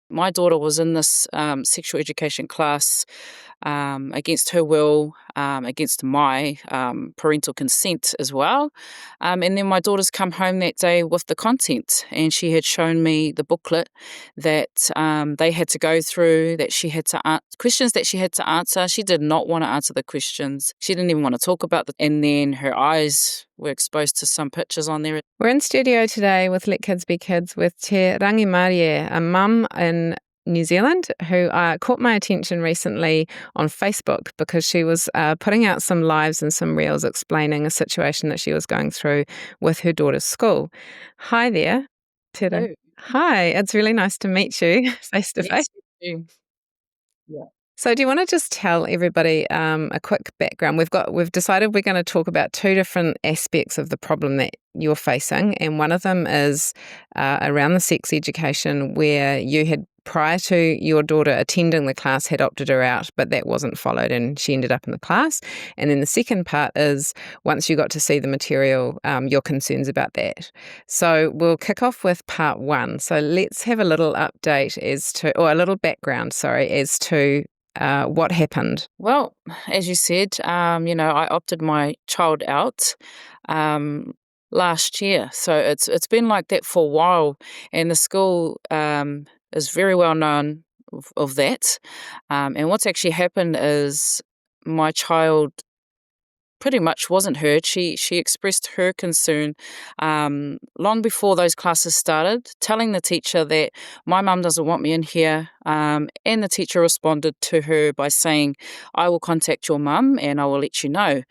My daughter was in this sexual education class against her will, against my parental consent as well. And then my daughter's come home that day with the content, and she had shown me the booklet that they had to go through, that she had to questions that she had to answer. She did not want to answer the questions. She didn't even want to talk about them. And then her eyes were exposed to some pictures on there. We're in studio today with Let Kids Be Kids with Terangimarie, a mum in New Zealand who caught my attention recently on Facebook because she was putting out some lives and some reels explaining a situation that she was going through with her daughter's school. Hi there, Tera. Hello. Hi, it's really nice to meet you face to face. Yes, yeah. So do you want to just tell everybody a quick background? We've decided we're going to talk about two different aspects of the problem that you're facing, and one of them is around the sex education, where you had, prior to your daughter attending the class, had opted her out, but that wasn't followed and she ended up in the class. And then the second part is, once you got to see the material, your concerns about that. So we'll kick off with part one. So let's have a little update or a little background, as to what happened. Well, as you said, I opted my child out last year. So it's been like that for a while, and the school is very well known of that. And what's actually happened is my child pretty much wasn't heard. She expressed her concern long before those classes started, telling the teacher that my mum doesn't want me in here. And the teacher responded to her by saying, "I will contact your mum and I will let you know."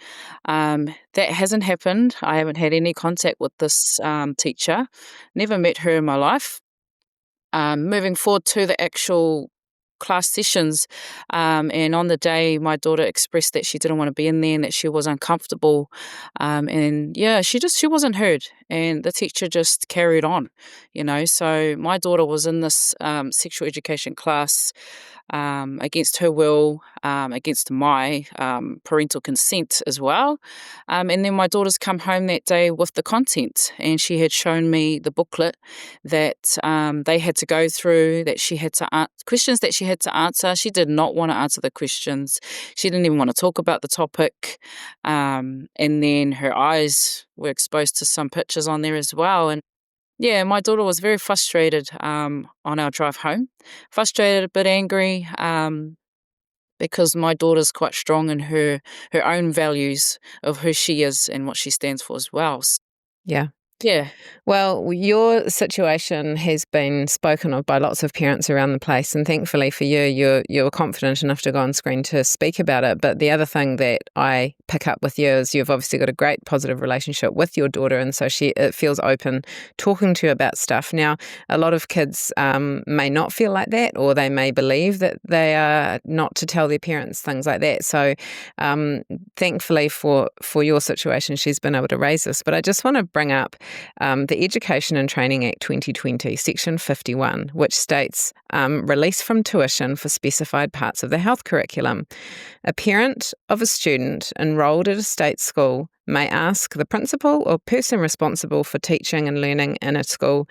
That hasn't happened. I haven't had any contact with this teacher. Never met her in my life. Moving forward to the actual class sessions, and on the day my daughter expressed that she didn't want to be in there and that she was uncomfortable, and she wasn't heard, and the teacher just carried on. So my daughter was in this sexual education class against her will, against my parental consent as well. And then my daughter's come home that day with the content, and she had shown me the booklet that they had to go through, that she had to questions that she had to answer. She did not want to answer the questions. She didn't even want to talk about the topic. And then her eyes were exposed to some pictures on there as well. And yeah, my daughter was very frustrated on our drive home. Frustrated, a bit angry, because my daughter's quite strong in her own values of who she is and what she stands for as well. Yeah. Yeah. Well, your situation has been spoken of by lots of parents around the place, and thankfully for you, you're confident enough to go on screen to speak about it. But the other thing that I pick up with you is you've obviously got a great positive relationship with your daughter, and so it feels open talking to you about stuff. Now, a lot of kids may not feel like that, or they may believe that they are not to tell their parents things like that. So thankfully for your situation, she's been able to raise this. But I just want to bring up the Education and Training Act 2020, Section 51, which states release from tuition for specified parts of the health curriculum. A parent of a student enrolled at a state school may ask the principal or person responsible for teaching and learning in a school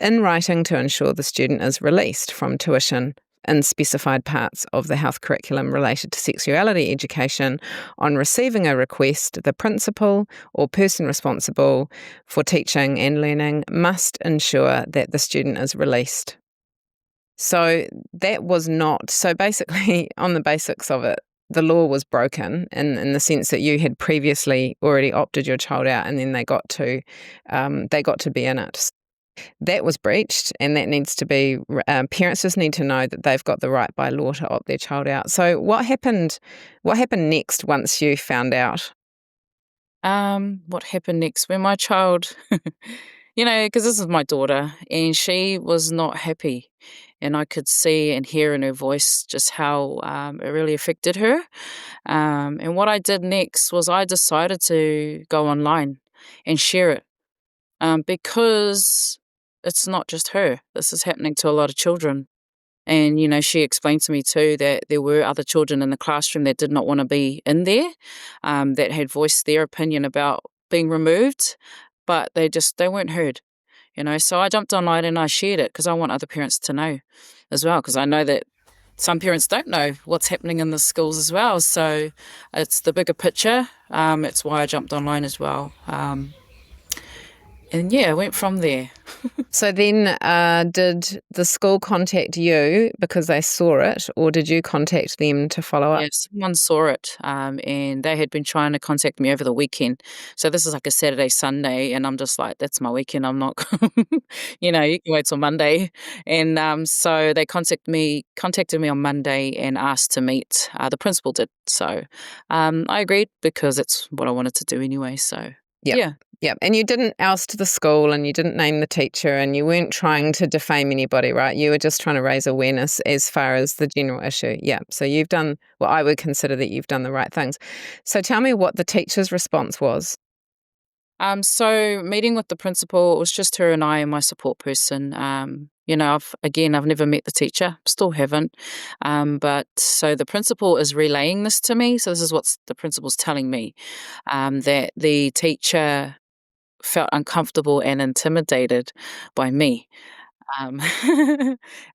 in writing to ensure the student is released from tuition in specified parts of the health curriculum related to sexuality education. On receiving a request, the principal or person responsible for teaching and learning must ensure that the student is released. So that was not, so basically on the basics of it, the law was broken in the sense that you had previously already opted your child out, and then they got to be in it. That was breached, and that needs to be, parents just need to know that they've got the right by law to opt their child out. So what happened next once you found out? What happened next? When my child, because this is my daughter, and she was not happy, and I could see and hear in her voice just how it really affected her. And what I did next was I decided to go online and share it, because it's not just her. This is happening to a lot of children. And, she explained to me too that there were other children in the classroom that did not want to be in there, that had voiced their opinion about being removed, but they weren't heard. So I jumped online and I shared it because I want other parents to know. as well, because I know that some parents don't know what's happening in the schools as well. So it's the bigger picture. It's why I jumped online as well. And yeah, I went from there. So then did the school contact you because they saw it, or did you contact them to follow up? Yeah, someone saw it, and they had been trying to contact me over the weekend. So this is like a Saturday, Sunday, and I'm just like, that's my weekend. I'm not, you know, you can wait till Monday. And so they contacted me on Monday and asked to meet. The principal did. So I agreed because it's what I wanted to do anyway. So Yep. yeah. Yep. And you didn't oust the school and you didn't name the teacher and you weren't trying to defame anybody, right? You were just trying to raise awareness as far as the general issue. Yeah. So you've done, well, I would consider that you've done the right things. So tell me what the teacher's response was. So meeting with the principal, it was just her and I and my support person. You know, I've never met the teacher, still haven't. But so the principal is relaying this to me. So this is what the principal's telling me, that the teacher felt uncomfortable and intimidated by me. Um,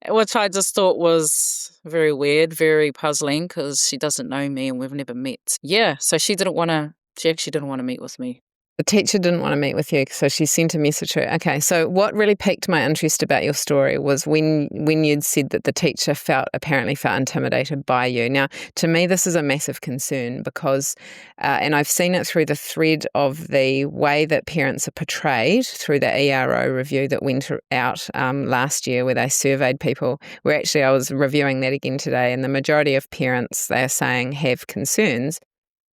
which I just thought was very weird, very puzzling because she doesn't know me and we've never met. Yeah, so she actually didn't want to meet with me. The teacher didn't want to meet with you, so she sent a message to her. Okay, so what really piqued my interest about your story was when you'd said that the teacher apparently felt intimidated by you. Now, to me, this is a massive concern because, and I've seen it through the thread of the way that parents are portrayed through the ERO review that went out last year where they surveyed people. Where actually I was reviewing that again today, and the majority of parents, they are saying, have concerns.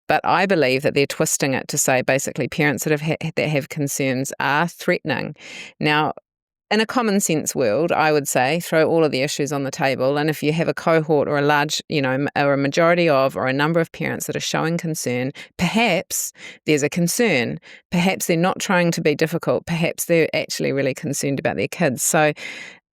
But I believe that they're twisting it to say basically parents that have concerns are threatening. Now, in a common sense world, I would say throw all of the issues on the table. And if you have a cohort or a large, or a majority of or a number of parents that are showing concern, perhaps there's a concern. Perhaps they're not trying to be difficult. Perhaps they're actually really concerned about their kids. So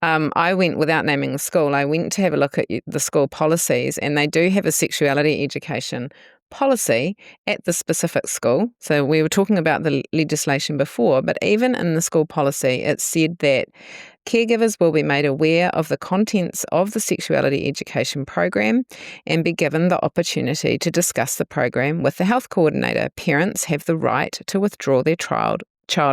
I went, without naming the school, I went to have a look at the school policies, and they do have a sexuality education policy at the specific school. So we were talking about the legislation before, but even in the school policy, it said that caregivers will be made aware of the contents of the sexuality education program and be given the opportunity to discuss the program with the health coordinator. Parents have the right to withdraw their child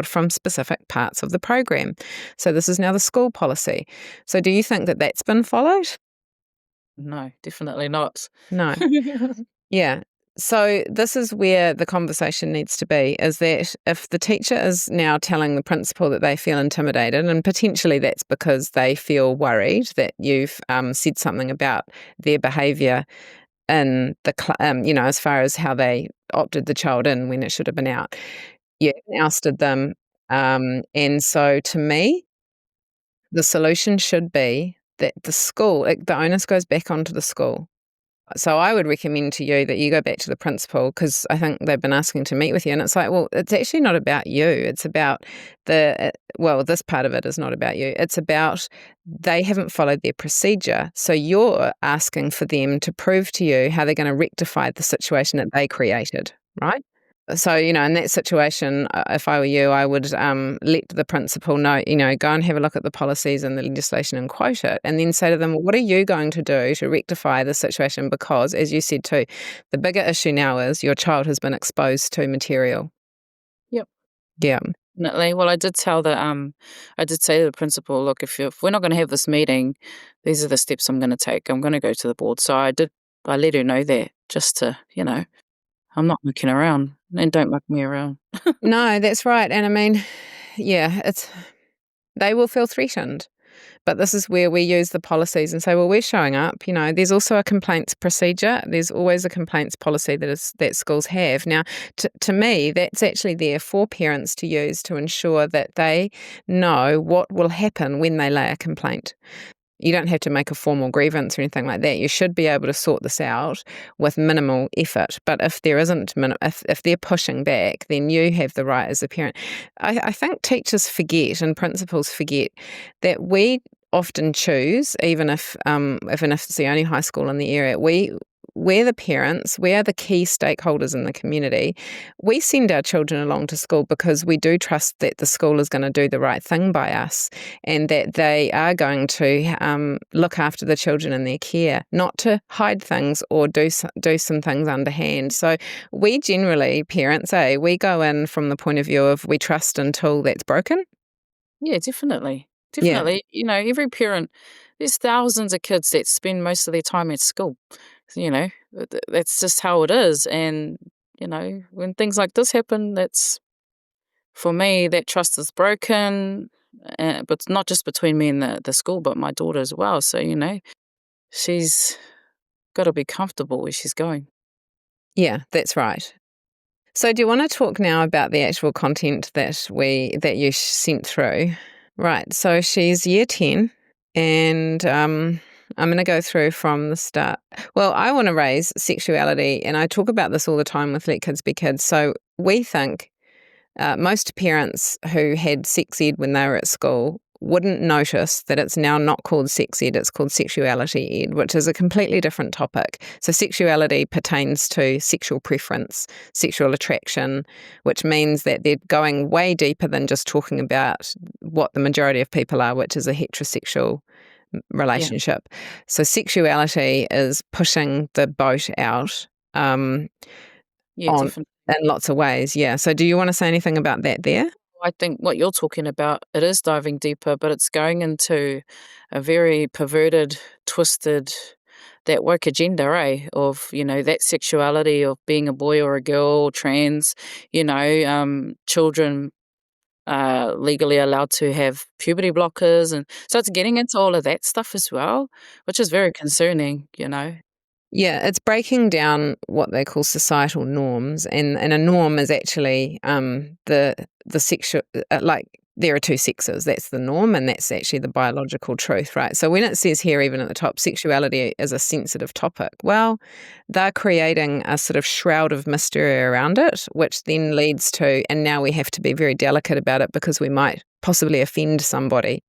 from specific parts of the program. So this is now the school policy. So do you think that that's been followed? No, definitely not. No. Yeah. So this is where the conversation needs to be, is that if the teacher is now telling the principal that they feel intimidated, and potentially that's because they feel worried that you've said something about their behaviour in the, as far as how they opted the child in when it should have been out. You ousted them. And so to me, the solution should be that the onus goes back onto the school. So I would recommend to you that you go back to the principal, because I think they've been asking to meet with you. And it's like, well, it's actually not about you. It's about this part of it is not about you. It's about they haven't followed their procedure. So you're asking for them to prove to you how they're going to rectify the situation that they created, right? So, in that situation, if I were you, I would let the principal know, go and have a look at the policies and the legislation and quote it, and then say to them, well, what are you going to do to rectify the situation? Because, as you said too, the bigger issue now is your child has been exposed to material. Yep. Yeah. Definitely. Well, I did say to the principal, look, if we're not going to have this meeting, these are the steps I'm going to take. I'm going to go to the board. So I let her know that, just to, I'm not mucking around, and don't muck me around. No, that's right. And I mean, yeah, they will feel threatened. But this is where we use the policies and say, well, we're showing up. There's also a complaints procedure. There's always a complaints policy that schools have. Now, to me, that's actually there for parents to use to ensure that they know what will happen when they lay a complaint. You don't have to make a formal grievance or anything like that. You should be able to sort this out with minimal effort. But if there isn't, if they're pushing back, then you have the right as a parent. I think teachers forget and principals forget that we often choose, even if it's the only high school in the area, we we're the parents, we are the key stakeholders in the community. We send our children along to school because we do trust that the school is going to do the right thing by us and that they are going to look after the children in their care, not to hide things or do some things underhand. So we generally, parents, we go in from the point of view of we trust until that's broken. Yeah, definitely. Yeah. Definitely. Every parent, there's thousands of kids that spend most of their time at school. That's just how it is. And, when things like this happen, for me, that trust is broken. But not just between me and the school, but my daughter as well. So, she's got to be comfortable where she's going. Yeah, that's right. So do you want to talk now about the actual content that you sent through? Right. So she's year 10 and I'm going to go through from the start. Well, I want to raise sexuality and I talk about this all the time with Let Kids Be Kids. So we think most parents who had sex ed when they were at school wouldn't notice that it's now not called sex ed, it's called sexuality ed, which is a completely different topic. So sexuality pertains to sexual preference, sexual attraction, which means that they're going way deeper than just talking about what the majority of people are, which is a heterosexual Yeah. relationship. So sexuality is pushing the boat out Yeah, on definitely. in lots of ways. Yeah. So do you want to say anything about that there? I think what you're talking about, it is diving deeper, but it's going into a very perverted, twisted, that woke agenda, of, that sexuality of being a boy or a girl, trans, children legally allowed to have puberty blockers. And so it's getting into all of that stuff as well, which is very concerning. Yeah, it's breaking down what they call societal norms, and a norm is actually the sexual like there are two sexes. That's the norm, and that's actually the biological truth, right? So when it says here, even at the top, sexuality is a sensitive topic, well, they're creating a sort of shroud of mystery around it, which then leads to, and now we have to be very delicate about it because we might possibly offend somebody.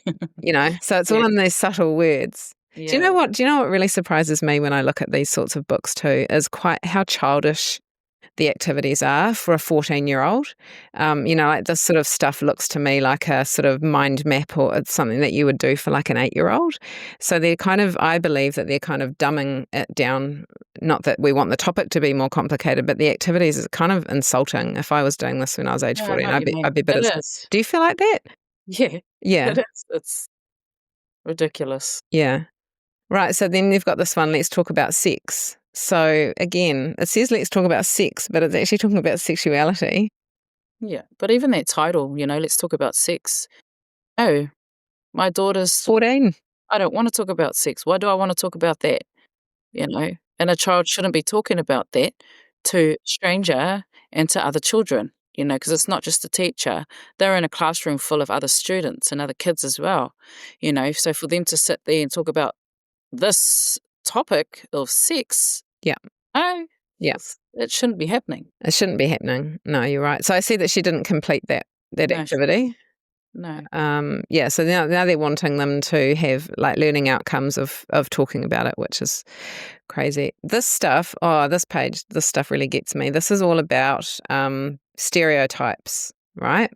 So it's Yeah, all in these subtle words. yeah, Do you know what really surprises me when I look at these sorts of books too is quite how childish the activities are for a 14-year-old. Like this sort of stuff looks to me like a sort of mind map or it's something that you would do for like an 8-year-old. So I believe that they're kind of dumbing it down. Not that we want the topic to be more complicated, but the activities is kind of insulting. If I was doing this when I was age yeah. I 14, know what you I'd mean. be a bit It of, is. do you feel like that? Yeah, Yeah. it is. It's ridiculous. Yeah. Right, so then you've got this one, let's talk about sex. So again, it says let's talk about sex, but it's actually talking about sexuality. Yeah, but even that title, let's talk about sex. Oh, my daughter's, 14. I don't want to talk about sex. Why do I want to talk about that? You know, and a child shouldn't be talking about that to a stranger and to other children, because it's not just the teacher. They're in a classroom full of other students and other kids as well, so for them to sit there and talk about this topic of sex, Yeah, oh, yeah. it shouldn't be happening. It shouldn't be happening. No, you're right. So I see that she didn't complete that No, activity. no. Yeah, so now they're wanting them to have like learning outcomes of talking about it, which is crazy. This stuff, this stuff really gets me. This is all about stereotypes, right?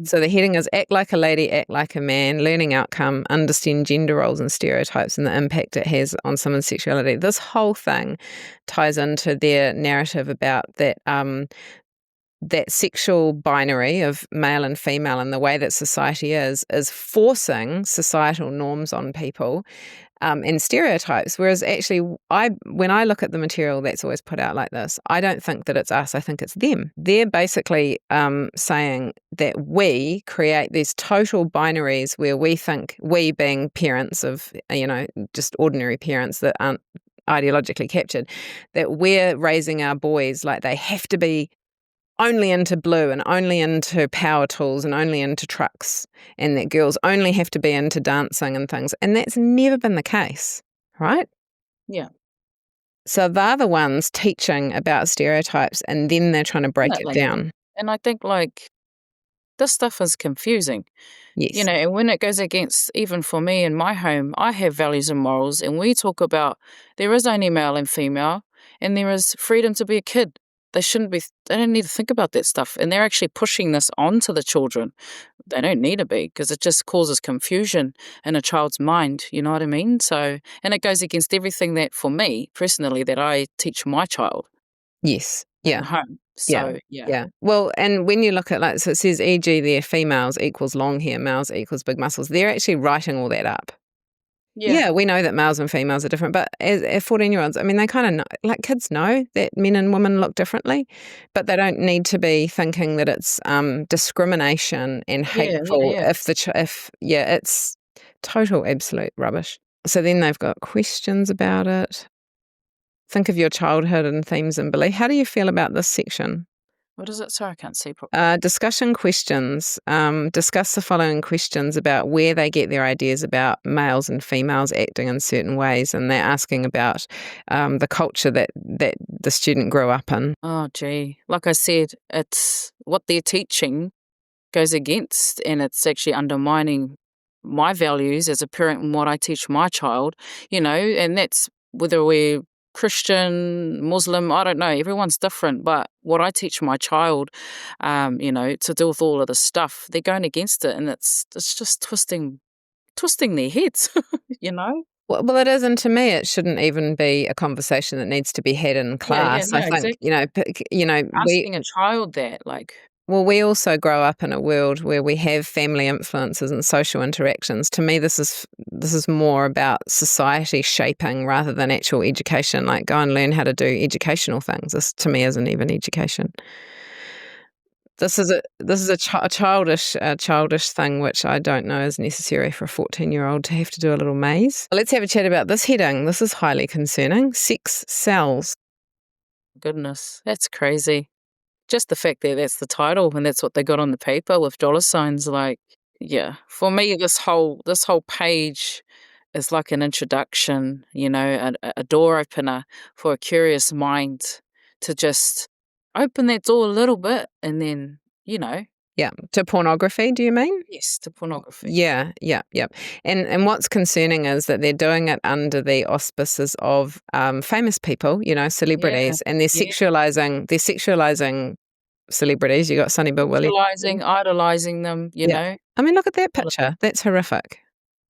So the heading is Act Like a Lady, Act Like a Man, Learning Outcome, Understand Gender Roles and Stereotypes and the Impact it has on someone's sexuality. This whole thing ties into their narrative about that sexual binary of male and female and the way that society is forcing societal norms on people and stereotypes. Whereas actually, when I look at the material that's always put out like this, I don't think that it's us. I think it's them. They're basically saying that we create these total binaries where we think, we being parents of, just ordinary parents that aren't ideologically captured, that we're raising our boys like they have to be only into blue and only into power tools and only into trucks, and that girls only have to be into dancing and things. And that's never been the case, right? Yeah, So they're the ones teaching about stereotypes and then they're trying to break it definitely. down. And I think, like, this stuff is confusing. Yes. And when it goes against, even for me in my home, I have values and morals, and we talk about there is only male and female, and there is freedom to be a kid. They don't need to think about that stuff. And they're actually pushing this onto the children. They don't need to be, because it just causes confusion in a child's mind. You know what I mean? So, and it goes against everything that, for me personally, that I teach my child Yes. in Yeah. the home. Yeah. So, yeah. Yeah. Well, and when you look at, like, so it says, e.g., their females equals long hair, males equals big muscles. They're actually writing all that up. Yeah. Yeah, we know that males and females are different, but as 14-year-olds, I mean, they kind of know, like, kids know that men and women look differently, but they don't need to be thinking that it's discrimination and Yeah. Yeah. hateful Yeah. if it's total absolute rubbish. So then they've got questions about it. Think of your childhood and themes and belief. How do you feel about this section? What is it? Sorry, I can't see properly. Discussion questions. Discuss the following questions about where they get their ideas about males and females acting in certain ways, and they're asking about the culture that the student grew up in. Oh, gee. Like I said, it's what they're teaching goes against, and it's actually undermining my values as a parent and what I teach my child, and that's whether we're Christian, Muslim, I don't know, everyone's different. But what I teach my child, to deal with all of this stuff, they're going against it, and it's just twisting their heads, you know? Well, it is, and to me, it shouldn't even be a conversation that needs to be had in Yeah, yeah, class. no, I think, exactly. we Asking a child that, like, Well, we also grow up in a world where we have family influences and social interactions. To me, this is more about society shaping rather than actual education. Like, go and learn how to do educational things. This, to me, isn't even education. This is a childish thing, which I don't know is necessary for a 14-year-old to have to do a little maze. Let's have a chat about this heading. This is highly concerning. Sex sells. goodness, that's crazy. Just the fact that that's the title and that's what they got on the paper with dollar signs, like, yeah. For me, this whole page is like an introduction, a door opener for a curious mind to just open that door a little bit, and then, Yeah, to pornography. Do you mean? yes, to pornography. Yeah, yeah, yeah. And what's concerning is that they're doing it under the auspices of famous people, Yeah, celebrities, and they're yeah. sexualizing celebrities. You got Sonny Bill Williams. Visualizing, idolizing them, Yeah. I mean, look at that all of picture. That's horrific.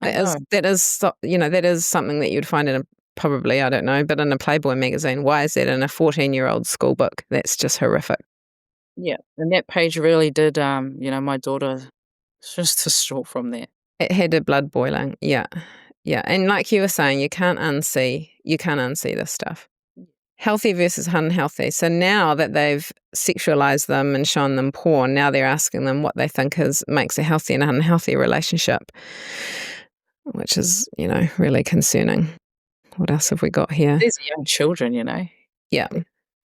I know. That is something that you'd find in probably, I don't know, but in a Playboy magazine. Why is that in a 14-year-old school book? That's just horrific. Yeah, and that page really did, my daughter just distraught from that. It had her blood boiling. Yeah. Yeah. And like you were saying, you can't unsee this stuff. Healthy versus unhealthy. So now that they've sexualized them and shown them porn, now they're asking them what they think makes a healthy and unhealthy relationship, which is, really concerning. What else have we got here? These are young children, Yeah.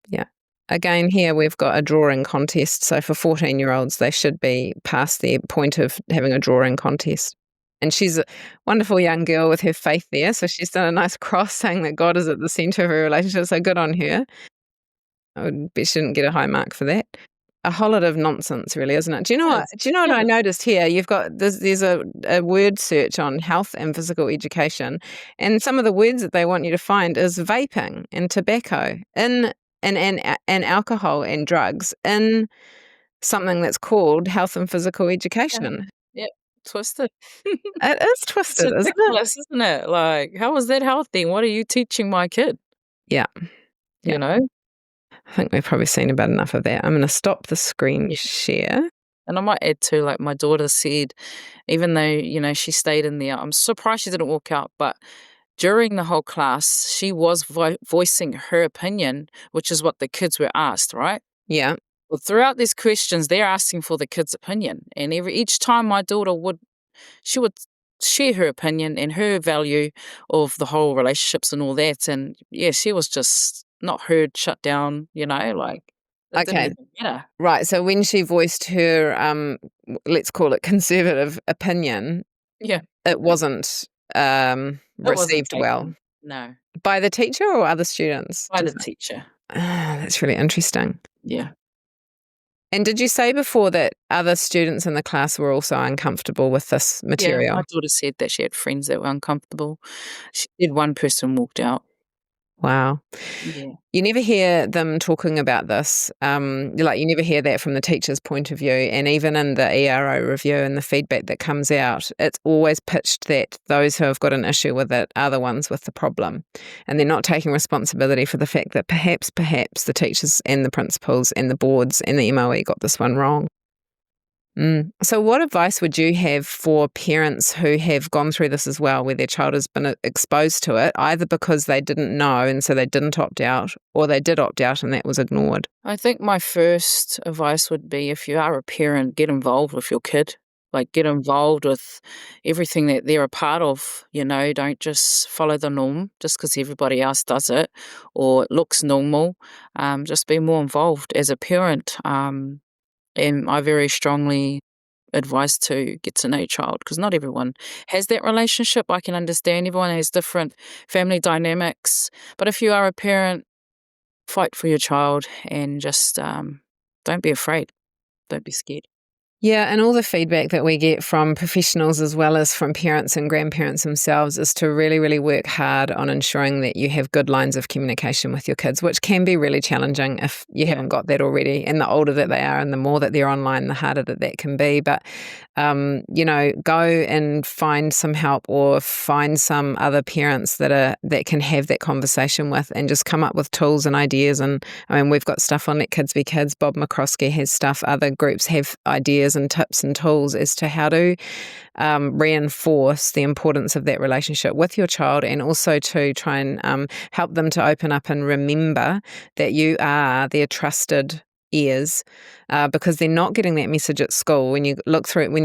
Yeah. Again, here we've got a drawing contest. So for 14-year-olds, they should be past the point of having a drawing contest. And she's a wonderful young girl with her faith there. So she's done a nice cross saying that God is at the center of her relationship. So good on her. I would bet she didn't get a high mark for that. A whole lot of nonsense, really, isn't it? Do you know what? Yes, Do you know what I yes. noticed here? You've got there's a word search on health and physical education, and some of the words that they want you to find is vaping and tobacco and alcohol and drugs in something that's called health and physical Yeah. education. Yep, twisted. It is It's twisted, isn't it? ridiculous, isn't it? Like, how is that healthy? What are you teaching my kid, Yeah, yeah. you know? I think we've probably seen about enough of that. I'm going to stop the screen Yeah. share. And I might add too, like my daughter said, even though, she stayed in there, I'm surprised she didn't walk out, but during the whole class, she was voicing her opinion, which is what the kids were asked, right? Yeah. Well, throughout these questions, they're asking for the kid's opinion. And each time my daughter she would share her opinion and her value of the whole relationships and all that. And yeah, she was just not heard, shut down, like it didn't Okay. even matter. Right. So when she voiced her, let's call it conservative opinion, Yeah, it wasn't it wasn't received well taken. No, by the teacher or other students. by the teacher. That's really interesting. Yeah. And did you say before that other students in the class were also uncomfortable with this Yeah, my material? daughter said that she had friends that were uncomfortable. She said one person walked out. Wow. Yeah. You never hear them talking about this. You never hear that from the teacher's point of view. And even in the ERO review and the feedback that comes out, it's always pitched that those who have got an issue with it are the ones with the problem. And they're not taking responsibility for the fact that perhaps the teachers and the principals and the boards and the MOE got this one wrong. So, what advice would you have for parents who have gone through this as well, where their child has been exposed to it, either because they didn't know and so they didn't opt out, or they did opt out and that was ignored? I think my first advice would be, if you are a parent, get involved with your kid. Like, get involved with everything that they're a part of, don't just follow the norm just because everybody else does it or it looks normal. Just be more involved as a parent. And I very strongly advise to get to know your child, because not everyone has that relationship. I can understand everyone has different family dynamics, but if you are a parent, fight for your child and just don't be afraid. Don't be scared. Yeah, and all the feedback that we get from professionals as well as from parents and grandparents themselves is to really, really work hard on ensuring that you have good lines of communication with your kids, which can be really challenging if you Yeah. haven't got that already. And the older that they are and the more that they're online, the harder that can be. But, go and find some help or find some other parents that can have that conversation with, and just come up with tools and ideas. And I mean, we've got stuff on Let Kids Be Kids. Bob McCroskey has stuff. Other groups have ideas and tips and tools as to how to reinforce the importance of that relationship with your child, and also to try and help them to open up and remember that you are their trusted ears, because they're not getting that message at school. When you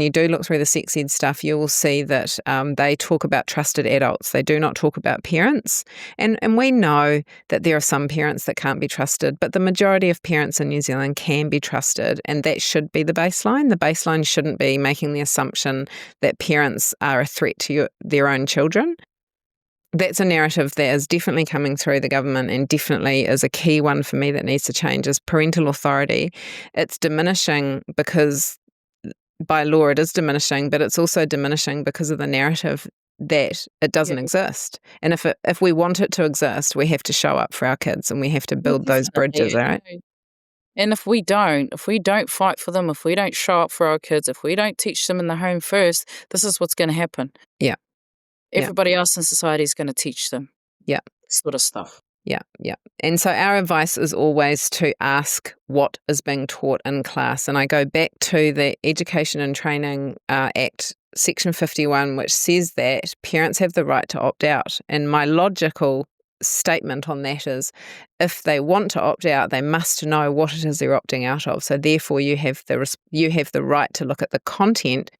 do look through the sex ed stuff, you will see that they talk about trusted adults. They do not talk about parents, and we know that there are some parents that can't be trusted, but the majority of parents in New Zealand can be trusted, and that should be the baseline. The baseline shouldn't be making the assumption that parents are a threat to their own children. That's a narrative that is definitely coming through the government, and definitely is a key one for me that needs to change, is parental authority. It's diminishing because by law it is diminishing, but it's also diminishing because of the narrative that it doesn't Yeah. exist. And if we want it to exist, we have to show up for our kids, and we have to Yeah, build those definitely. bridges, all right? And if we don't fight for them, if we don't show up for our kids, if we don't teach them in the home first, this is what's going to happen. Yeah, yeah, Everybody else in society is going to teach them yeah. this sort of stuff. Yeah, yeah. And so our advice is always to ask what is being taught in class. And I go back to the Education and Training Act, Section 51, which says that parents have the right to opt out. And my logical statement on that is, if they want to opt out, they must know what it is they're opting out of. So therefore, you have the right to look at the content.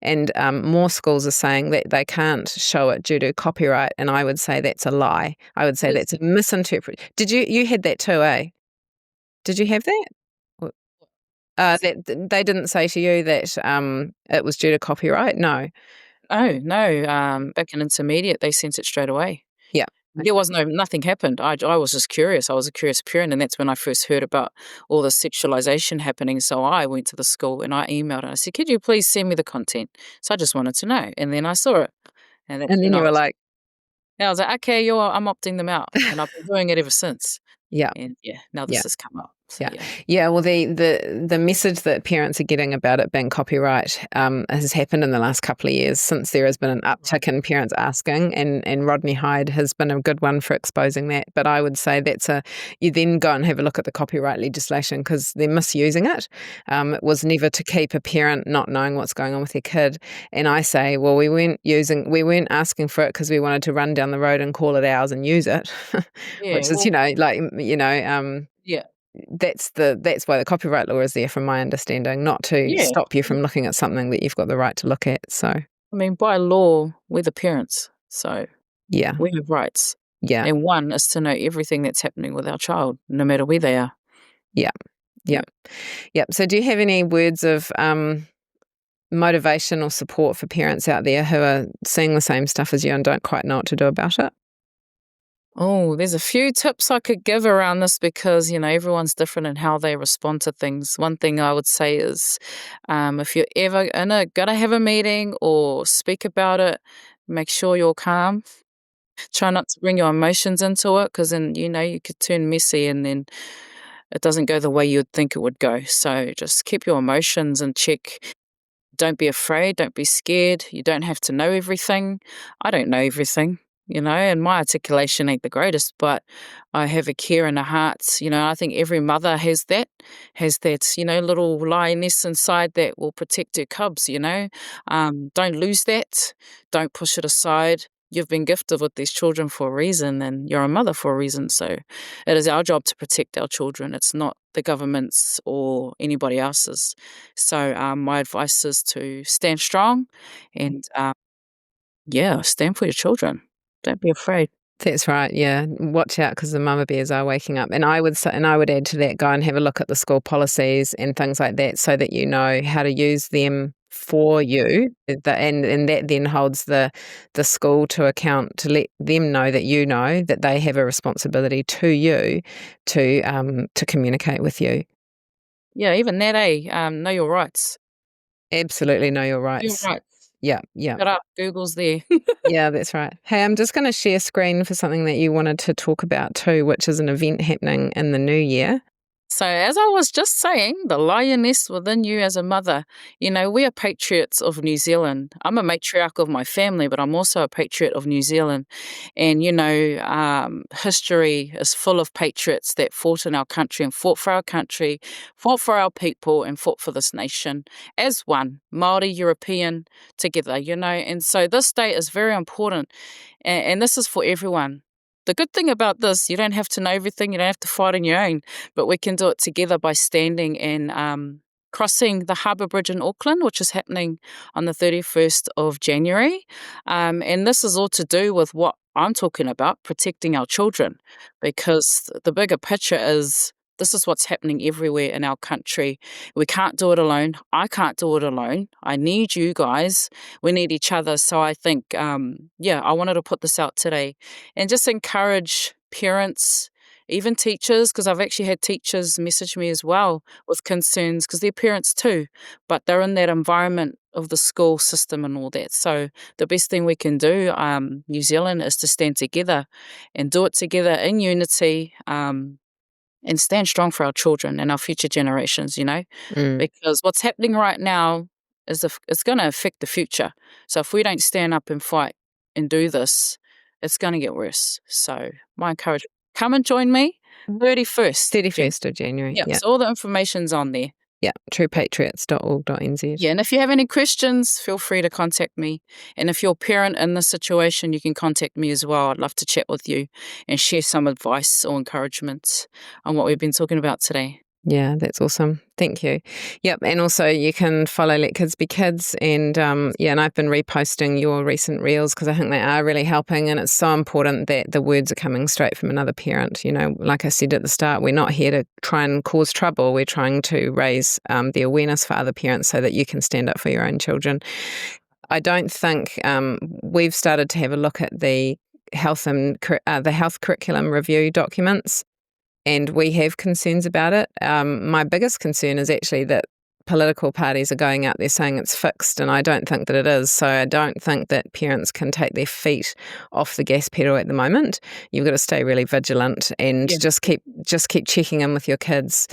And more schools are saying that they can't show it due to copyright, and I would say that's a lie. I would say Is that's a misinterpret. Did you had that too, eh? Did you have that? Or- is it? that they didn't say to you that it was due to copyright? No. Oh, no, back in intermediate, they sent it straight away. Yeah. There was nothing happened. I was just curious. I was a curious parent, and that's when I first heard about all the sexualization happening. So I went to the school and I emailed and I said, "Could you please send me the content?" So I just wanted to know, and then I saw it, and that's And then when you were like, I was like, "Okay, I'm opting them out," and I've been doing it ever since. yeah, And yeah, now yeah. this has come up. So Yeah. yeah, Yeah. Well, the message that parents are getting about it being copyright has happened in the last couple of years, since there has been an right. uptick in parents asking, and Rodney Hyde has been a good one for exposing that. But I would say you then go and have a look at the copyright legislation, because they're misusing it. It was never to keep a parent not knowing what's going on with their kid. And I say, well, we weren't asking for it because we wanted to run down the road and call it ours and use it, Yeah, which is, well, yeah, that's why the copyright law is there, from my understanding, not to yeah. stop you from looking at something that you've got the right to look at. So I mean, by law, we're the parents, so yeah, we have rights, yeah, and one is to know everything that's happening with our child, no matter where they are. yeah, yeah, Yeah. yeah. So do you have any words of motivation or support for parents out there who are seeing the same stuff as you and don't quite know what to do about it? Oh, there's a few tips I could give around this because, everyone's different in how they respond to things. One thing I would say is, if you're ever gonna have a meeting or speak about it, make sure you're calm. Try not to bring your emotions into it, because then, you could turn messy and then it doesn't go the way you'd think it would go. So just keep your emotions in check. Don't be afraid, don't be scared. You don't have to know everything. I don't know everything, and my articulation ain't the greatest, but I have a care and a heart. I think every mother has that, little lioness inside that will protect her cubs. Don't lose that. Don't push it aside. You've been gifted with these children for a reason, and you're a mother for a reason. So it is our job to protect our children. It's not the government's or anybody else's. So, my advice is to stand strong and, yeah, stand for your children. Don't be afraid. That's right, yeah. Watch out because the mama bears are waking up. And I would say, and I would add to that, go and have a look at the school policies and things like that so that you know how to use them for you. And that then holds the school to account to let them know that they have a responsibility to you to communicate with you. Yeah, even that, know your rights. Absolutely know your Know your rights. rights. Yeah, yeah. Shut up, Google's there. Yeah, that's right. Hey, I'm just going to share screen for something that you wanted to talk about too, which is an event happening in the new year. So, as I was just saying, the lioness within you as a mother, we are patriots of New Zealand. I'm a matriarch of my family, but I'm also a patriot of New Zealand. And, history is full of patriots that fought in our country and fought for our country, fought for our people, and fought for this nation as one, Māori, European, together. And so this day is very important. And this is for everyone. The good thing about this, you don't have to know everything, you don't have to fight on your own, but we can do it together by standing and crossing the Harbour Bridge in Auckland, which is happening on the 31st of January. And this is all to do with what I'm talking about, protecting our children, because the bigger picture is this is what's happening everywhere in our country. We can't do it alone. I can't do it alone. I need you guys. We need each other. So I think, I wanted to put this out today and just encourage parents, even teachers, because I've actually had teachers message me as well with concerns because they're parents too, but they're in that environment of the school system and all that. So the best thing we can do, New Zealand, is to stand together and do it together in unity, and stand strong for our children and our future generations. Mm. Because what's happening right now is it's going to affect the future. So if we don't stand up and fight and do this, it's going to get worse. So my encouragement, come and join me 31st. 31st of January. Yeah, Yeah. so all the information's on there. Yeah. Truepatriots.org.nz. Yeah, and if you have any questions, feel free to contact me. And if you're a parent in this situation, you can contact me as well. I'd love to chat with you and share some advice or encouragement on what we've been talking about today. Yeah, that's awesome. Thank you. Yep, and also you can follow Let Kids Be Kids, and and I've been reposting your recent reels because I think they are really helping, and it's so important that the words are coming straight from another parent. Like I said at the start, we're not here to try and cause trouble. We're trying to raise the awareness for other parents so that you can stand up for your own children. I don't think we've started to have a look at the health curriculum review documents. And we have concerns about it. My biggest concern is actually that political parties are going out there saying it's fixed, and I don't think that it is. So I don't think that parents can take their feet off the gas pedal at the moment. You've got to stay really vigilant and Yeah. just keep checking in with your kids,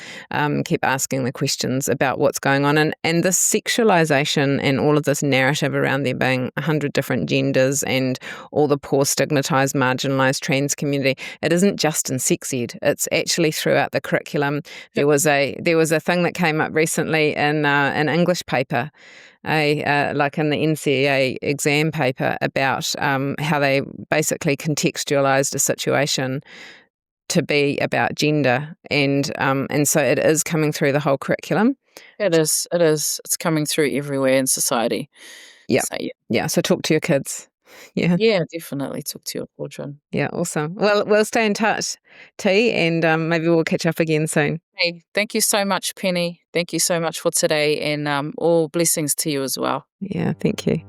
keep asking the questions about what's going on. And this sexualization and all of this narrative around there being 100 different genders and all the poor stigmatized, marginalized trans community, it isn't just in sex ed. It's actually throughout the curriculum. There was a thing that came up recently in an English paper, like in the NCEA exam paper, about how they basically contextualized a situation to be about gender, and so it is coming through the whole curriculum. It is. It's coming through everywhere in society. Yeah, So, yeah. So talk to your kids. Yeah, yeah, definitely talk to your children. yeah. Awesome. Well, we'll stay in touch, T, and maybe we'll catch up again soon. Hey, thank you so much, Penny. Thank you so much for today, and all blessings to you as well. Yeah, thank you.